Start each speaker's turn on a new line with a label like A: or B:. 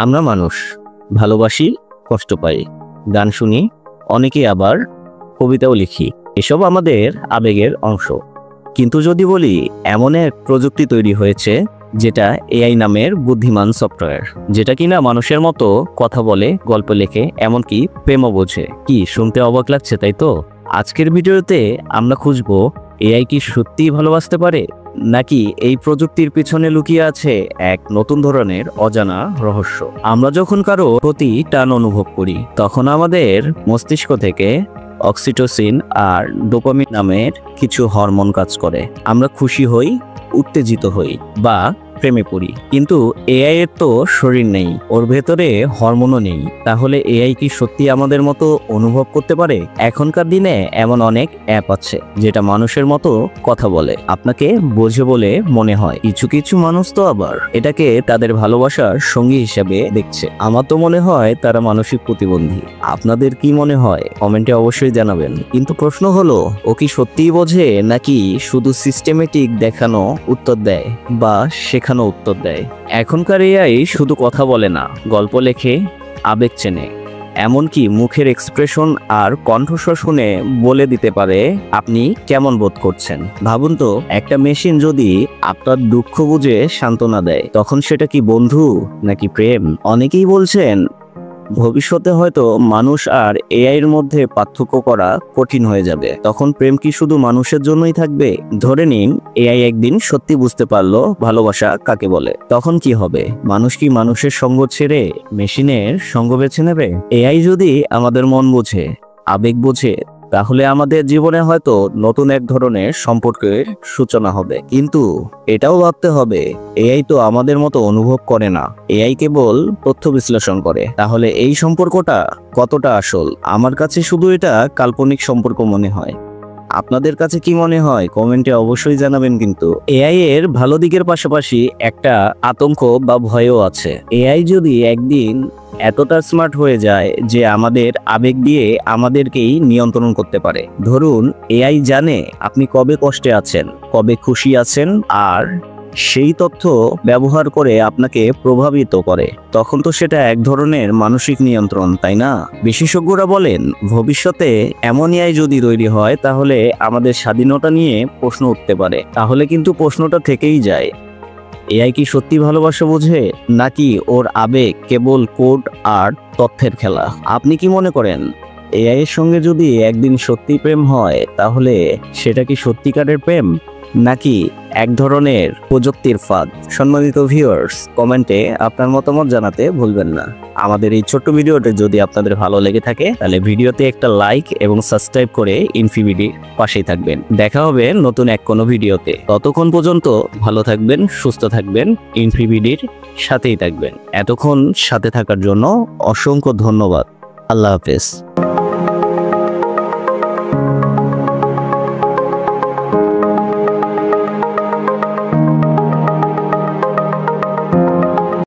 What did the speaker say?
A: আমরা মানুষ, ভালোবাসি, কষ্ট পাই, গান শুনি, অনেকেই আবার কবিতাও লিখি। এসব আমাদের আবেগের অংশ। কিন্তু যদি বলি এমন এক প্রযুক্তি তৈরি হয়েছে যেটা এআই নামের বুদ্ধিমান সফটওয়্যার, যেটা কিনা মানুষের মতো কথা বলে, গল্প লেখে, এমনকি প্রেমও বোঝে। কি শুনতে অবাক লাগছে, তাই তো? আজকের ভিডিওতে আমরা খুঁজবো এআই কি সত্যিই ভালোবাসতে পারে, নাকি এই প্রযুক্তির পিছনে লুকিয়ে আছে এক নতুন ধরনের অজানা রহস্য। আমরা যখন কারো প্রতি টান অনুভব করি, তখন আমাদের মস্তিষ্ক থেকে অক্সিটোসিন আর ডোপামিন নামের কিছু হরমোন কাজ করে। আমরা খুশি হই, উত্তেজিত হই বা প্রেমে পড়ি। কিন্তু এআই এর তো শরীর নেই, ওর ভেতরে হরমোনও নেই। তাহলে এআই কি সত্যি আমাদের মতো অনুভব করতে পারে? এখনকার দিনে এমন অনেক অ্যাপ আছে যেটা মানুষের মতো কথা বলে, আপনাকে বোঝে বলে মনে হয়। কিছু কিছু মানুষ তো আবার এটাকে তাদের ভালোবাসার সঙ্গী হিসেবে দেখছে। আমার তো মনে হয় তারা মানসিক প্রতিবন্ধী। আপনাদের কি মনে হয় কমেন্টে অবশ্যই জানাবেন। কিন্তু প্রশ্ন হলো, ও কি সত্যিই বোঝে, নাকি শুধু সিস্টেমেটিক দেখানো উত্তর দেয় বা শেখানো উত্তর দেয়? এখনকার এআই শুধু কথা বলে না, গল্প লেখে, আবেগ চেনে, এমনকি মুখের এক্সপ্রেশন আর কণ্ঠস্বর শুনে বলে দিতে পারে আপনি কেমন বোধ করছেন। ভাবুন তো, একটা মেশিন যদি আপনার দুঃখ বুঝে সান্ত্বনা দেয়, তখন সেটা কি বন্ধু নাকি প্রেম? অনেকেই বলছেন ভবিষ্যতে হয়তো মানুষ আর এআই এর মধ্যে পার্থক্য করা কঠিন হয়ে যাবে। তখন প্রেম কি শুধু মানুষের জন্যই থাকবে? ধরে নিন এআই একদিন সত্যি বুঝতে পারলো ভালোবাসা কাকে বলে, তখন কি হবে? মানুষ কি মানুষের সঙ্গ ছেড়ে মেশিনের সঙ্গ বেছে নেবে? এআই যদি আমাদের মন বোঝে, আবেগ বোঝে, তাহলে আমাদের জীবনে হয়তো নতুন এক ধরনের সম্পর্কের সূচনা হবে। কিন্তু এটাও ভাবতে হবে, এআই তো আমাদের মতো অনুভব করে না, এআই কেবল তথ্য বিশ্লেষণ করে। তাহলে এই সম্পর্কটা কতটা আসল? আমার কাছে শুধু এটা কাল্পনিক সম্পর্ক মনে হয়। আপনাদের কাছে কি মনে হয় কমেন্টে অবশ্যই জানাবেন। কিন্তু এআই এর ভালো দিকের পাশাপাশি একটা আতঙ্ক বা ভয়ও আছে। এআই যদি একদিন এতটা স্মার্ট হয়ে যায় যে আমাদের আবেগ দিয়ে আমাদেরকেই নিয়ন্ত্রণ করতে পারে। ধরুন এআই জানে আপনি কবে কষ্টে আছেন, কবে খুশি আছেন, আর সেই তথ্য ব্যবহার করে আপনাকে প্রভাবিত করে। তখন তো সেটা এক ধরনের মানসিক নিয়ন্ত্রণ, তাই না? বিশেষজ্ঞরা বলেন ভবিষ্যতে এমন এআই যদি তৈরি হয়, তাহলে আমাদের স্বাধীনতা নিয়ে প্রশ্ন উঠতে পারে। তাহলে কিন্তু প্রশ্নটা থেকেই যায়, এআই কি সত্যি ভালোবাসা বোঝে, নাকি ওর আবেগ কেবল কোড আর তথ্যের খেলা? আপনি কি মনে করেন এআই এর সঙ্গে যদি একদিন সত্যি প্রেম হয়, তাহলে সেটা কি সত্যিকারের প্রেম, নাকি এক ধরনের প্রযুক্তির ফাঁদ? সম্মানিত ভিউয়ার্স, কমেন্টে আপনার মতামত জানাতে ভুলবেন না। আমাদের এই ছোট্ট ভিডিওটা যদি আপনাদের ভালো লেগে থাকে, তাহলে ভিডিওতে একটা লাইক এবং সাবস্ক্রাইব করে ইনফিবিডির পাশেই থাকবেন। দেখা হবে নতুন এক কোনো ভিডিওতে। ততক্ষণ পর্যন্ত ভালো থাকবেন, সুস্থ থাকবেন, ইনফিবিডির সাথেই থাকবেন। এতক্ষণ সাথে থাকার জন্য অসংখ্য ধন্যবাদ। আল্লাহ হাফেজ।